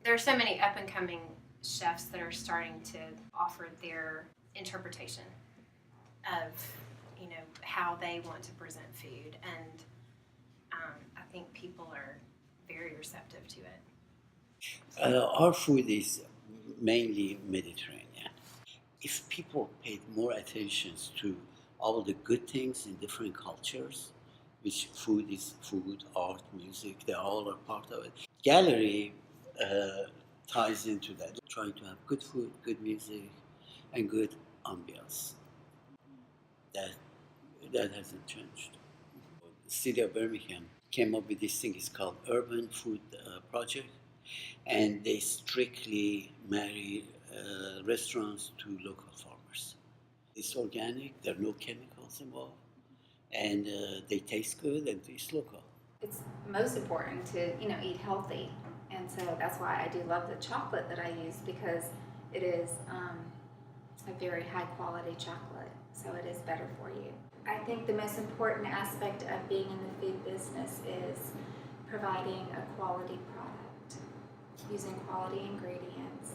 There are so many up and coming chefs that are starting to offer their interpretation of how they want to present food, and I think people are very receptive to it. Our food is mainly Mediterranean. If people paid more attention to all the good things in different cultures, which food is food, art, music, they all are part of it. Gallery uh, ties into that, trying to have good food, good music, and good ambience. That that hasn't changed. The city of Birmingham came up with this thing. It's called Urban Food Project, and they strictly marry restaurants to local farmers. It's organic. There are no chemicals involved, and they taste good and it's local. It's most important to eat healthy, and so that's why I do love the chocolate that I use, because it is a very high quality chocolate, so it is better for you. I think the most important aspect of being in the food business is providing a quality product, using quality ingredients.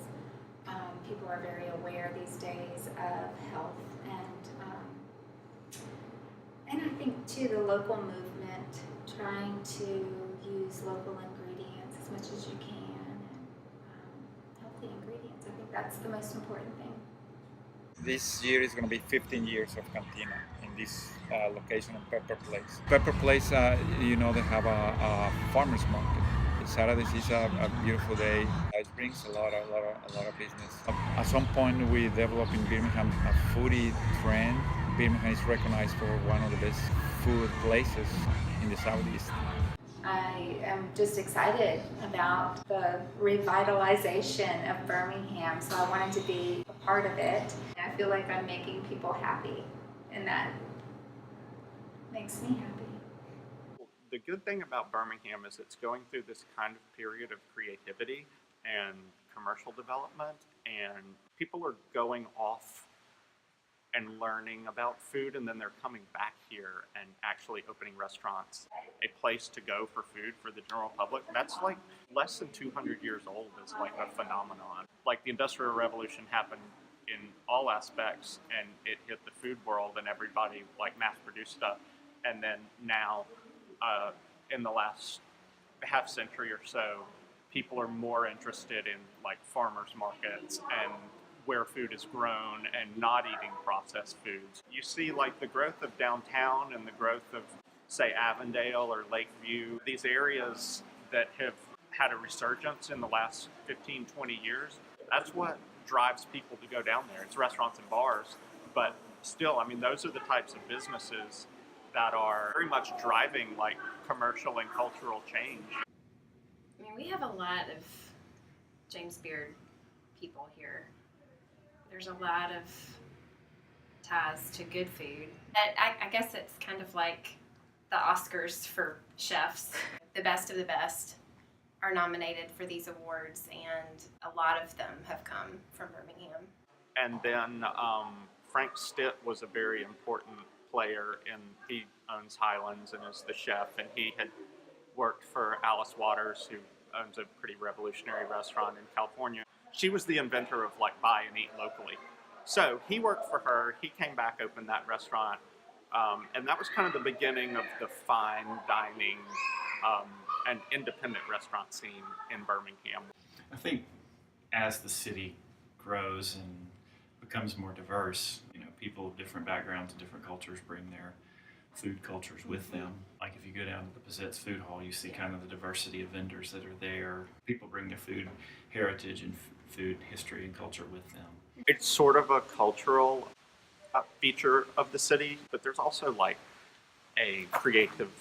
People are very aware these days of health, and I think too the local movement, trying to use local ingredients as much as you can, and healthy ingredients. I think that's the most important thing. This year is going to be 15 years of Cantina in this location of Pepper Place. Pepper Place, they have a farmer's market. Saturdays is a beautiful day. It brings a lot of business. At some point, we developed in Birmingham a foodie trend. Birmingham is recognized for one of the best food places in the southeast. I am just excited about the revitalization of Birmingham, so I wanted to be a part of it. I feel like I'm making people happy, and that makes me happy. The good thing about Birmingham is it's going through this kind of period of creativity and commercial development, and people are going off and learning about food, and then they're coming back here and actually opening restaurants, a place to go for food for the general public. That's like less than 200 years old is like a phenomenon. Like the Industrial Revolution happened in all aspects, and it hit the food world, and everybody like mass-produced stuff. And then now, in the last half century or so, people are more interested in like farmers markets and where food is grown and not eating processed foods. You see like the growth of downtown and the growth of, say, Avondale or Lakeview, these areas that have had a resurgence in the last 15, 20 years. That's what drives people to go down there. It's restaurants and bars, but still, I mean, those are the types of businesses that are very much driving like commercial and cultural change. I mean, we have a lot of James Beard people here. There's a lot of ties to good food. I guess it's kind of like the Oscars for chefs. The best of the best are nominated for these awards, and a lot of them have come from Birmingham. And then Frank Stitt was a very important player, and he owns Highlands and is the chef, and he had worked for Alice Waters, who owns a pretty revolutionary restaurant in California. She was the inventor of like buy and eat locally. So he worked for her, he came back, opened that restaurant, and that was kind of the beginning of the fine dining and independent restaurant scene in Birmingham. I think as the city grows and becomes more diverse, people of different backgrounds and different cultures bring their food cultures with them. Like if you go down to the Pizette's Food Hall, you see kind of the diversity of vendors that are there. People bring their food heritage and food history and culture with them. It's sort of a cultural feature of the city, but there's also like a creative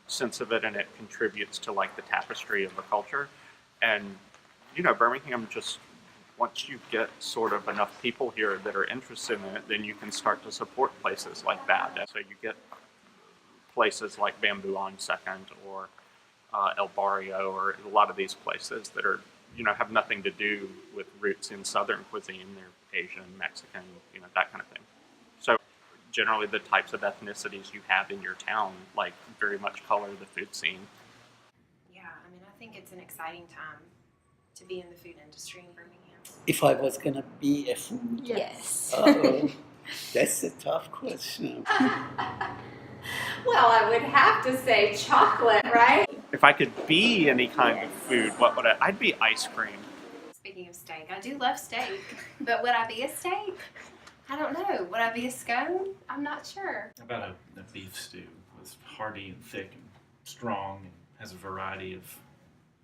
sense of it, and it contributes to like the tapestry of the culture. And Birmingham, just once you get sort of enough people here that are interested in it, then you can start to support places like that. And so you get places like Bamboo on Second or El Barrio, or a lot of these places that are have nothing to do with roots in Southern cuisine. They're Asian, Mexican, that kind of thing. So generally the types of ethnicities you have in your town like very much color the food scene. Yeah, I mean, I think it's an exciting time to be in the food industry in Birmingham? If I was gonna be a food, Yes. uh-oh, that's a tough question. Well, I would have to say chocolate, right? If I could be any kind of food, what would I'd be ice cream. Speaking of steak, I do love steak, but would I be a steak? I don't know. Would I be a scone? I'm not sure. How about a beef stew? It's hearty and thick and strong and has a variety of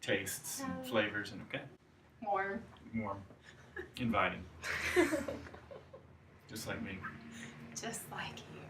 tastes and flavors and Warm. warm, inviting. Just like me. Just like you.